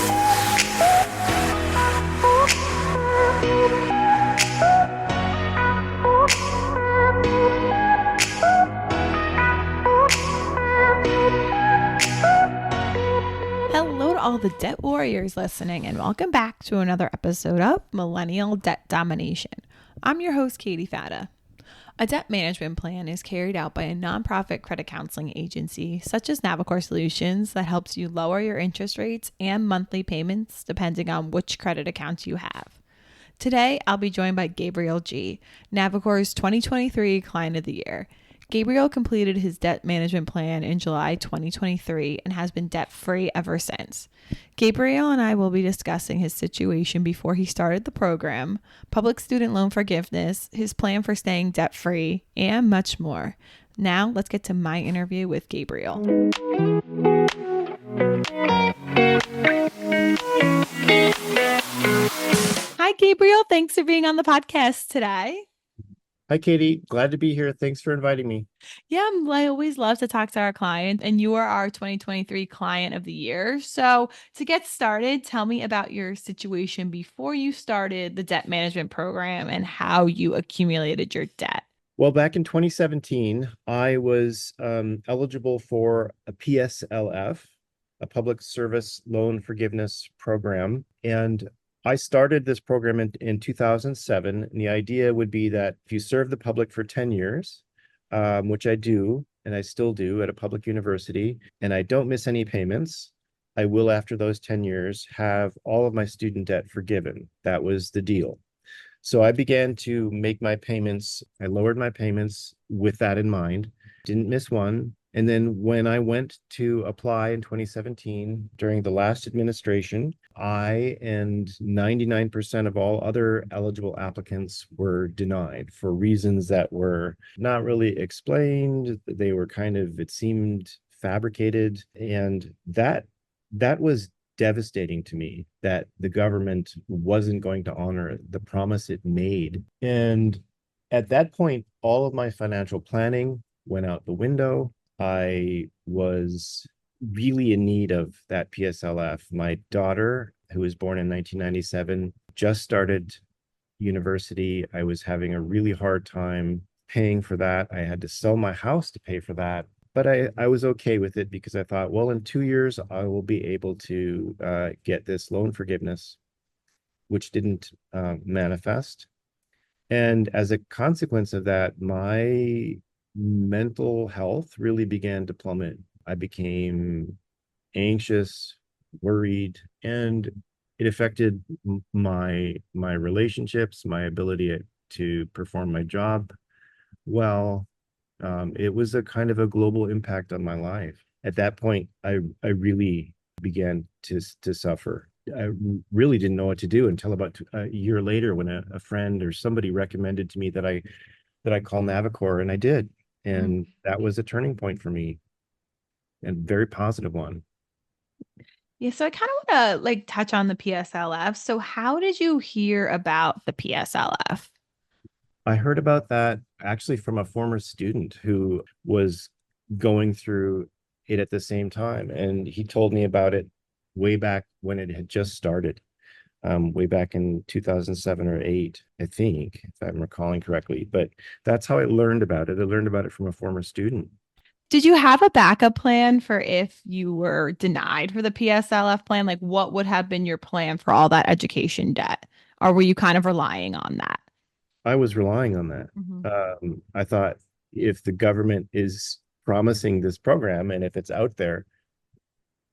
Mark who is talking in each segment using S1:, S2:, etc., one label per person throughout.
S1: Hello to all the debt warriors listening, and welcome back to another episode of Millennial Debt Domination. I'm your host, Katie Fata. A debt management plan is carried out by a nonprofit credit counseling agency such as Navicore Solutions that helps you lower your interest rates and monthly payments depending on which credit accounts you have. Today, I'll be joined by Gabriel G., Navicore's 2023 Client of the Year. Gabriel completed his debt management plan in July 2023 and has been debt-free ever since. Gabriel and I will be discussing his situation before he started the program, public student loan forgiveness, his plan for staying debt-free, and much more. Now, let's get to my interview with Gabriel. Hi, Gabriel. Thanks for being on the podcast today.
S2: Hi, Katie. Glad to be here. Thanks for inviting me.
S1: Yeah, I always love to talk to our clients, and you are our 2023 Client of the Year. So to get started, tell me about your situation before you started the debt management program and how you accumulated your debt.
S2: Well, back in 2017, I was eligible for a PSLF, a Public Service Loan Forgiveness Program. And I started this program in 2007. And the idea would be that if you serve the public for 10 years, which I do, and I still do at a public university, and I don't miss any payments, I will, after those 10 years, have all of my student debt forgiven. That was the deal. So I began to make my payments. I lowered my payments with that in mind, didn't miss one. And then when I went to apply in 2017 during the last administration, I and 99% of all other eligible applicants were denied for reasons that were not really explained. They were kind of, it seemed fabricated. And that was devastating to me, that the government wasn't going to honor the promise it made. And at that point, all of my financial planning went out the window. I was really in need of that PSLF. My daughter, who was born in 1997, just started university. I was having a really hard time paying for that. I had to sell my house to pay for that. But I was okay with it because I thought, well, in 2 years, I will be able to get this loan forgiveness, which didn't manifest. And as a consequence of that, my mental health really began to plummet. I became anxious, worried, and it affected my relationships, my ability to perform my job well. It was a kind of a global impact on my life. At that point, I really began to suffer. I really didn't know what to do until about a year later, when a friend or somebody recommended to me that I call Navicore, and I did. And that was a turning point for me, and very positive one.
S1: Yeah, so I kind of want to touch on the PSLF. So how did you hear about the PSLF?
S2: I heard about that actually from a former student who was going through it at the same time. And he told me about it way back when it had just started, way back in 2007 or 8, I think, if I'm recalling correctly. But that's how I learned about it. I learned about it from a former student.
S1: Did you have a backup plan for if you were denied for the PSLF plan? Like, what would have been your plan for all that education debt? Or were you kind of relying on that?
S2: I was relying on that. I thought, if the government is promising this program and if it's out there,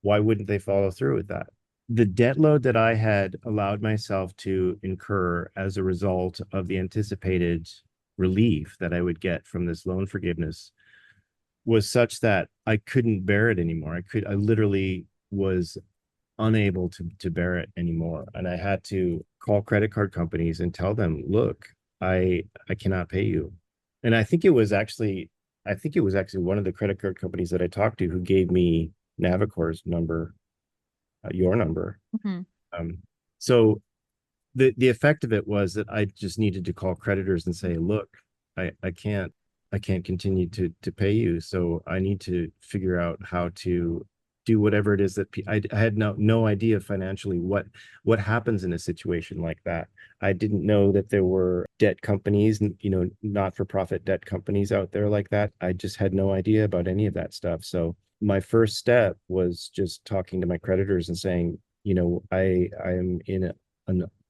S2: why wouldn't they follow through with that? The debt load that I had allowed myself to incur as a result of the anticipated relief that I would get from this loan forgiveness was such that I couldn't bear it anymore. I literally was unable to bear it anymore. And I had to call credit card companies and tell them, look, I cannot pay you. And I think it was actually one of the credit card companies that I talked to who gave me Navicore's number, your number. So the effect of it was that I just needed to call creditors and say, look, I can't continue to pay you. So I need to figure out how to do whatever it is that I had no idea financially what happens in a situation like that. I didn't know that there were debt companies, not-for-profit debt companies out there like that. I just had no idea about any of that stuff. So my first step was just talking to my creditors and saying, I am in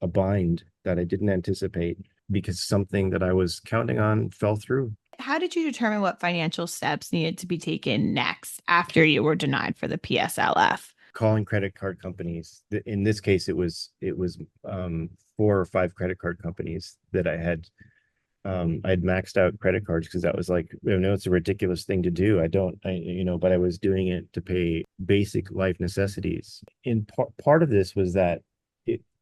S2: a bind that I didn't anticipate because something that I was counting on fell through.
S1: How did you determine what financial steps needed to be taken next after you were denied for the PSLF?
S2: Calling credit card companies. In this case, it was 4 or 5 credit card companies that I'd maxed out credit cards because that was like, it's a ridiculous thing to do. But I was doing it to pay basic life necessities. In part of this was that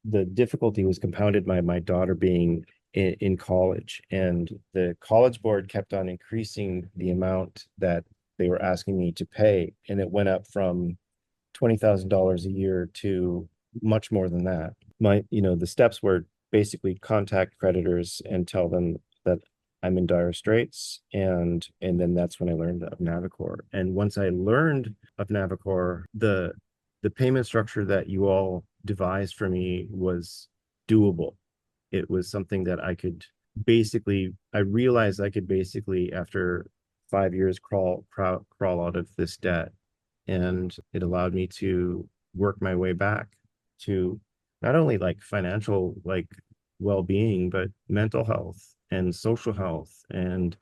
S2: the difficulty was compounded by my daughter being in college, and the college board kept on increasing the amount that they were asking me to pay, and it went up from $20,000 a year to much more than that. The steps were basically contact creditors and tell them that I'm in dire straits, and then that's when I learned of Navicore. And once I learned of Navicore, the payment structure that you all devised for me was doable. It was something that I realized I could basically, after 5 years, crawl out of this debt. And it allowed me to work my way back to not only like financial, like well-being, but mental health and social health. And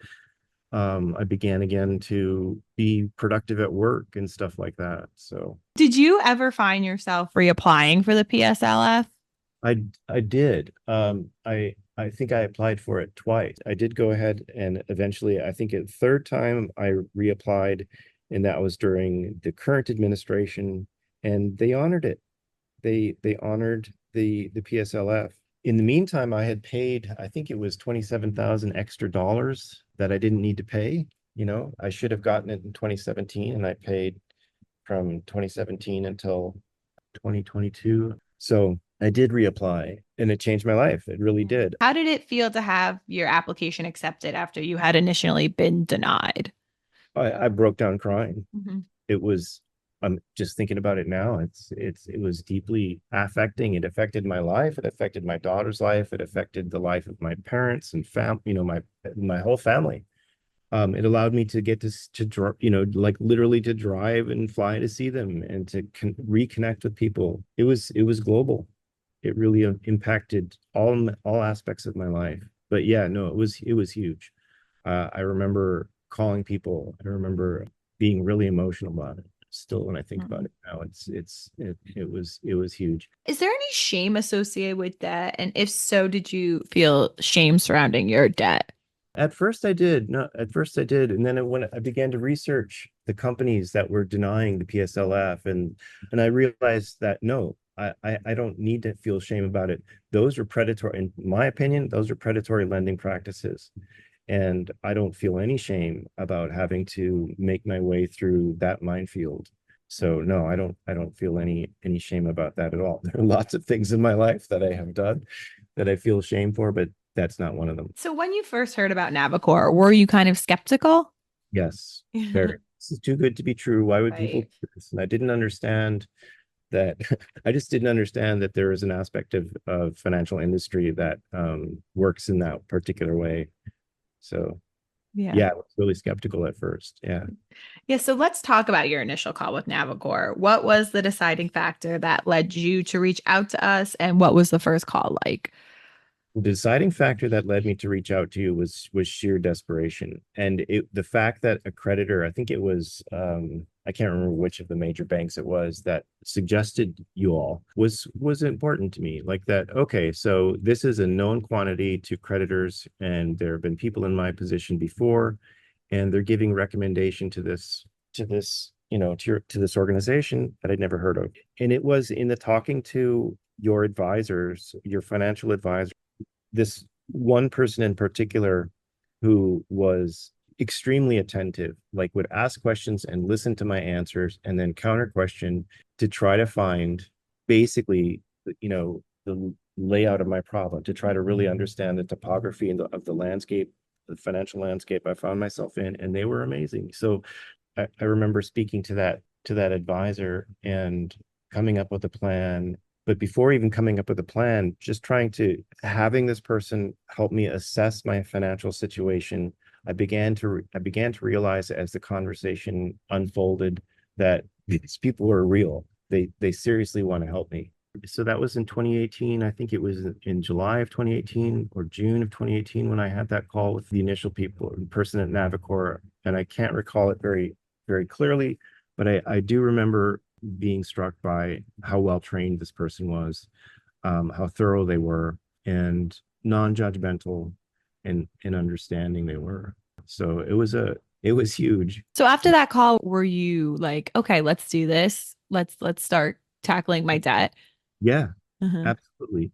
S2: I began again to be productive at work and stuff like that. So
S1: Did you ever find yourself reapplying for the PSLF?
S2: I did. I think I applied for it twice. I did go ahead and eventually, I think a third time I reapplied, and that was during the current administration, and they honored it. They honored the PSLF. In the meantime, I had paid, I think it was 27,000 extra dollars that I didn't need to pay. I should have gotten it in 2017, and I paid from 2017 until 2022. So I did reapply, and it changed my life. It really did.
S1: How did it feel to have your application accepted after you had initially been denied?
S2: I broke down crying.
S1: Mhm.
S2: It was, I'm just thinking about it now. It was deeply affecting. It affected my life. It affected my daughter's life. It affected the life of my parents and my whole family. It allowed me to get like literally to drive and fly to see them and to reconnect with people. It was global. It really impacted all aspects of my life. But yeah, no, it was huge. I remember calling people. I remember being really emotional about it. Still, when I think about it now, it was huge.
S1: Is there any shame associated with that? And if so, did you feel shame surrounding your debt?
S2: At first I did. No, at first I did. And then when I began to research the companies that were denying the PSLF, and I realized that no, I don't need to feel shame about it. Those are predatory, in my opinion, those are predatory lending practices. And I don't feel any shame about having to make my way through that minefield. So no, I don't feel any shame about that at all. There are lots of things in my life that I have done that I feel shame for, but that's not one of them.
S1: So when you first heard about Navicore, were you kind of skeptical?
S2: Yes, very. This is too good to be true. Why would people
S1: Right.
S2: do this? And I didn't understand that. I just didn't understand that there is an aspect of financial industry that works in that particular way. So
S1: Yeah.
S2: yeah, I was really skeptical at first. Yeah.
S1: Yeah. So let's talk about your initial call with Navicore. What was the deciding factor that led you to reach out to us? And what was the first call like?
S2: The deciding factor that led me to reach out to you was sheer desperation, and the fact that a creditor, I think it was, I can't remember which of the major banks it was that suggested you all, was important to me. Like that, okay, so this is a known quantity to creditors, and there have been people in my position before, and they're giving recommendation to this organization that I'd never heard of. And it was in the talking to your advisors, your financial advisors, this one person in particular who was extremely attentive, like would ask questions and listen to my answers and then counter question to try to find basically, the layout of my problem, to try to really understand the topography of the landscape, the financial landscape I found myself in, and they were amazing. So I remember speaking to to that advisor and coming up with a plan. But before even coming up with a plan, just having this person help me assess my financial situation. I began to realize as the conversation unfolded that these people were real. They seriously want to help me. So that was in 2018. I think it was in July of 2018 or June of 2018 when I had that call with the initial person at Navicore. And I can't recall it very, very clearly, but I do remember being struck by how well trained this person was, how thorough they were, and non-judgmental and understanding they were. So it was huge.
S1: So after that call, were you like, okay, let's do this. Let's start tackling my debt.
S2: Yeah,
S1: Uh-huh.
S2: absolutely.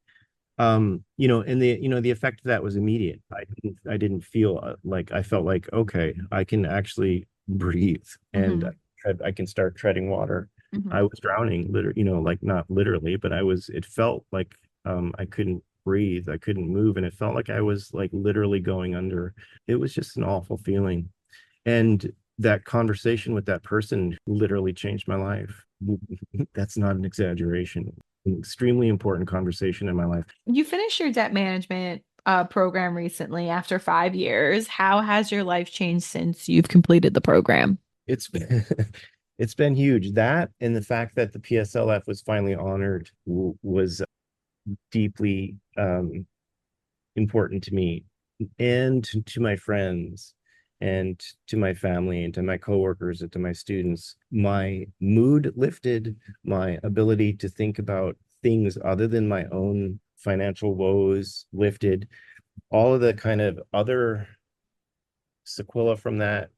S2: And the effect of that was immediate. I didn't feel like I felt like, okay, I can actually breathe and I can start treading water. I was drowning, literally, like not literally, but it felt like I couldn't breathe, I couldn't move, and it felt like I was like literally going under. It was just an awful feeling. And that conversation with that person literally changed my life. That's not an exaggeration. An extremely important conversation in my life.
S1: You finished your debt management program recently after 5 years. How has your life changed since you've completed the program?
S2: It's been, it's been huge. That and the fact that the PSLF was finally honored was deeply important to me and to my friends and to my family and to my coworkers and to my students. My mood lifted, my ability to think about things other than my own financial woes lifted. All of the kind of other sequela from that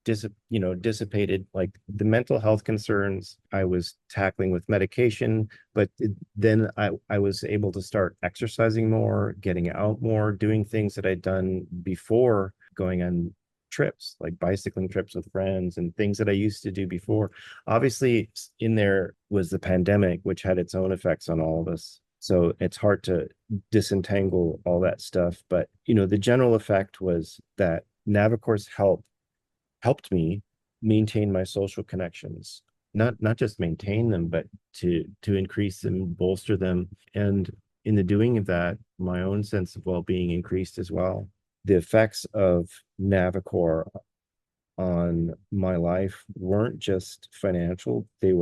S2: dissipated, like the mental health concerns I was tackling with medication. But then I was able to start exercising more, getting out more, doing things that I'd done before, going on trips, like bicycling trips with friends and things that I used to do before. Obviously, in there was the pandemic, which had its own effects on all of us. So it's hard to disentangle all that stuff. But, the general effect was that Navicore's helped me maintain my social connections, not just maintain them, but to increase them, bolster them. And in the doing of that, my own sense of well-being increased as well. The effects of Navicore on my life weren't just financial. They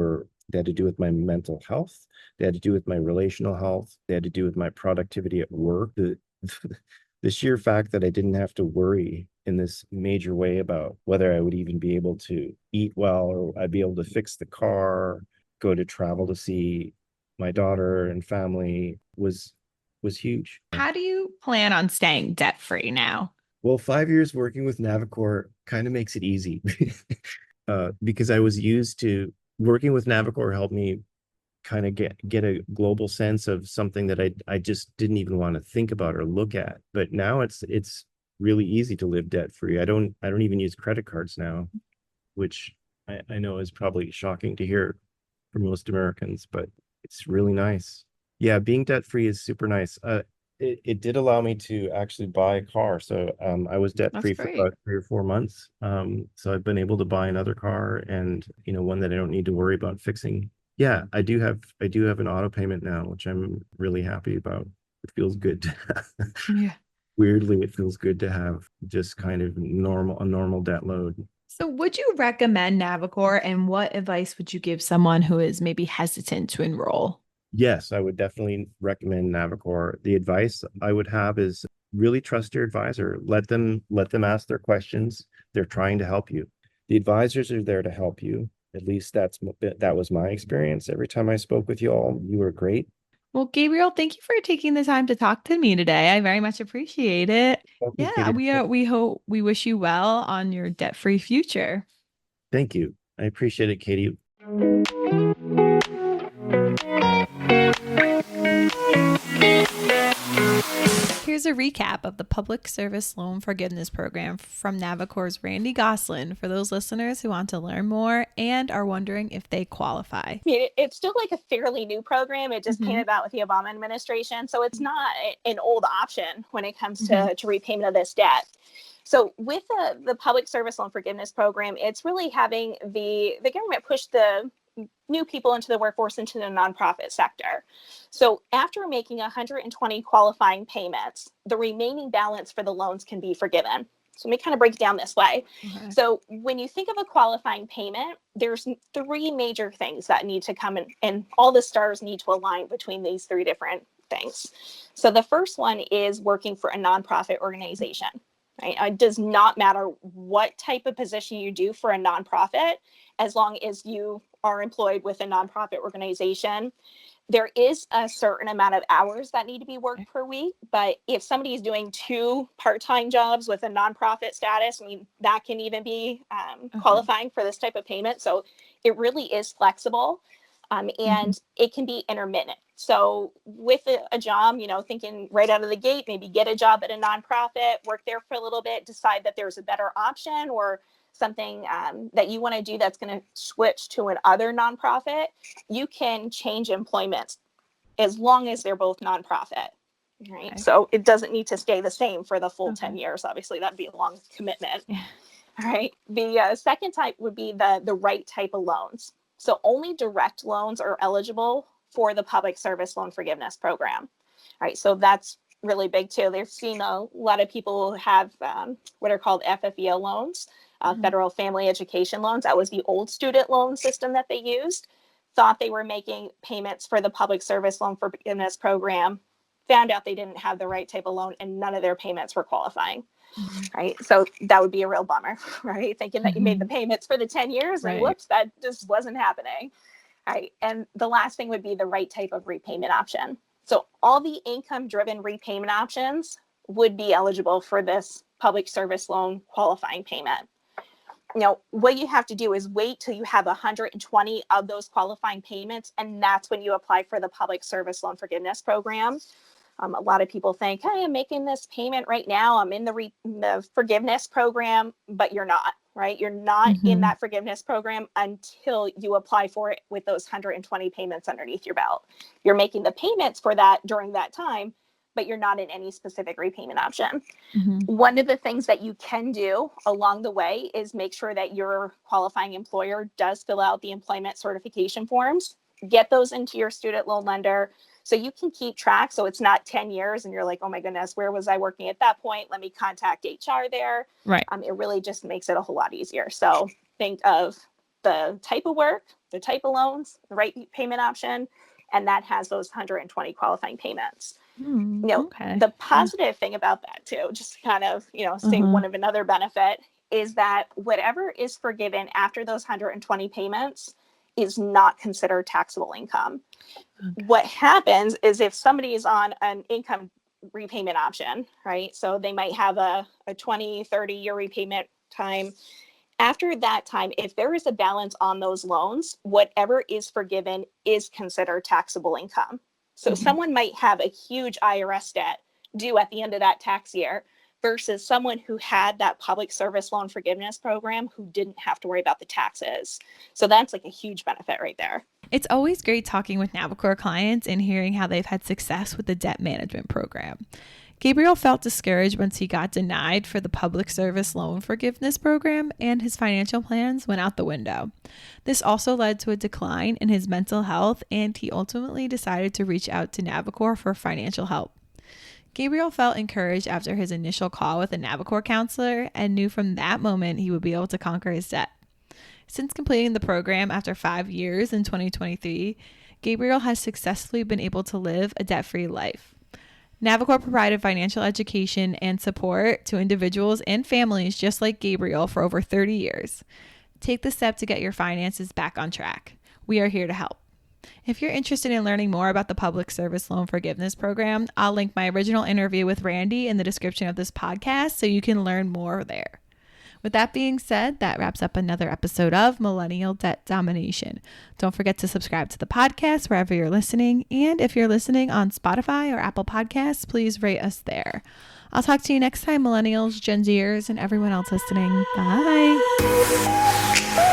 S2: had to do with my mental health. They had to do with my relational health. They had to do with my productivity at work. The sheer fact that I didn't have to worry in this major way about whether I would even be able to eat well, or I'd be able to fix the car, go to travel to see my daughter and family was huge.
S1: How do you plan on staying debt free now?
S2: Well, 5 years working with Navicore kind of makes it easy because I was used to working with Navicore. Helped me kind of get a global sense of something that I just didn't even want to think about or look at. But now it's really easy to live debt free. I don't even use credit cards now, which I know is probably shocking to hear for most Americans, but it's really nice. Yeah, being debt free is super nice. It did allow me to actually buy a car. So I was debt free for about 3 or 4 months. So I've been able to buy another car, and one that I don't need to worry about fixing. Yeah, I do have an auto payment now, which I'm really happy about. It feels good to have.
S1: Yeah.
S2: Weirdly, it feels good to have just kind of a normal debt load.
S1: So would you recommend Navicore, and what advice would you give someone who is maybe hesitant to enroll?
S2: Yes, I would definitely recommend Navicore. The advice I would have is really trust your advisor. Let them ask their questions. They're trying to help you. The advisors are there to help you. At least that was my experience. Every time I spoke with you all, you were great.
S1: Well, Gabriel, thank you for taking the time to talk to me today. I very much appreciate it.
S2: Thank you,
S1: Yeah,
S2: Katie.
S1: we wish you well on your debt-free future.
S2: Thank you. I appreciate it, Katie.
S1: Here's Here's a recap of the Public Service Loan Forgiveness Program from Navicore's Randy Goslin for those listeners who want to learn more and are wondering if they qualify.
S3: I mean, it's still like a fairly new program. It just came about with the Obama administration. So it's not an old option when it comes to repayment of this debt. So with the Public Service Loan Forgiveness Program, it's really having the government push the new people into the workforce, into the nonprofit sector. So after making 120 qualifying payments, the remaining balance for the loans can be forgiven. So let me kind of break it down this way. Okay. So when you think of a qualifying payment, there's three major things that need to come in, and all the stars need to align between these three different things. So the first one is working for a nonprofit organization. Right? It does not matter what type of position you do for a nonprofit, as long as you are employed with a nonprofit organization. There is a certain amount of hours that need to be worked per week, but if somebody is doing 2 part-time jobs with a nonprofit status, I mean, that can even be qualifying for this type of payment. So it really is flexible, and it can be intermittent. So with a job, thinking right out of the gate, maybe get a job at a nonprofit, work there for a little bit, decide that there's a better option or something that you want to do that's going to switch to another nonprofit, you can change employment as long as they're both nonprofit. Right. Okay. So it doesn't need to stay the same for the full 10 years. Obviously, that'd be a long commitment. Yeah. All right. The second type would be the right type of loans. So only direct loans are eligible for the Public Service Loan Forgiveness Program. All right. So that's really big too. They've seen a lot of people have what are called FFEL loans. Federal Family Education Loans. That was the old student loan system that they used. Thought they were making payments for the Public Service Loan Forgiveness Program, found out they didn't have the right type of loan, and none of their payments were qualifying. Right? So that would be a real bummer, right? Thinking that you made the payments for the 10 years and whoops, that just wasn't happening. Right? And the last thing would be the right type of repayment option. So all the income-driven repayment options would be eligible for this public service loan qualifying payment. What you have to do is wait till you have 120 of those qualifying payments, and that's when you apply for the Public Service Loan Forgiveness Program. A lot of people think, hey, I'm making this payment right now. I'm in the forgiveness program, but you're not, right? You're not in that forgiveness program until you apply for it with those 120 payments underneath your belt. You're making the payments for that during that time, but you're not in any specific repayment option. One of the things that you can do along the way is make sure that your qualifying employer does fill out the employment certification forms, get those into your student loan lender so you can keep track. So it's not 10 years and you're like, oh my goodness, where was I working at that point? Let me contact HR there. Right. It really just makes it a whole lot easier. So think of the type of work, the type of loans, the right payment option, and that has those 120 qualifying payments. The positive thing about that too, just to kind of, say one of another benefit is that whatever is forgiven after those 120 payments is not considered taxable income. What happens is if somebody is on an income repayment option, right? So they might have a 20, 30 year repayment time. After that time, if there is a balance on those loans, whatever is forgiven is considered taxable income. So someone might have a huge IRS debt due at the end of that tax year versus someone who had that public service loan forgiveness program who didn't have to worry about the taxes. So that's like a huge benefit right there.
S1: It's always great talking with Navicore clients and hearing how they've had success with the debt management program. Gabriel felt discouraged once he got denied for the Public Service Loan Forgiveness Program, and his financial plans went out the window. This also led to a decline in his mental health, and he ultimately decided to reach out to Navicore for financial help. Gabriel felt encouraged after his initial call with a Navicore counselor and knew from that moment he would be able to conquer his debt. Since completing the program after 5 years in 2023, Gabriel has successfully been able to live a debt-free life. Navicore provided financial education and support to individuals and families just like Gabriel for over 30 years. Take the step to get your finances back on track. We are here to help. If you're interested in learning more about the Public Service Loan Forgiveness Program, I'll link my original interview with Randy in the description of this podcast so you can learn more there. With that being said, that wraps up another episode of Millennial Debt Domination. Don't forget to subscribe to the podcast wherever you're listening. And if you're listening on Spotify or Apple Podcasts, please rate us there. I'll talk to you next time, Millennials, Gen Zers, and everyone else listening. Bye.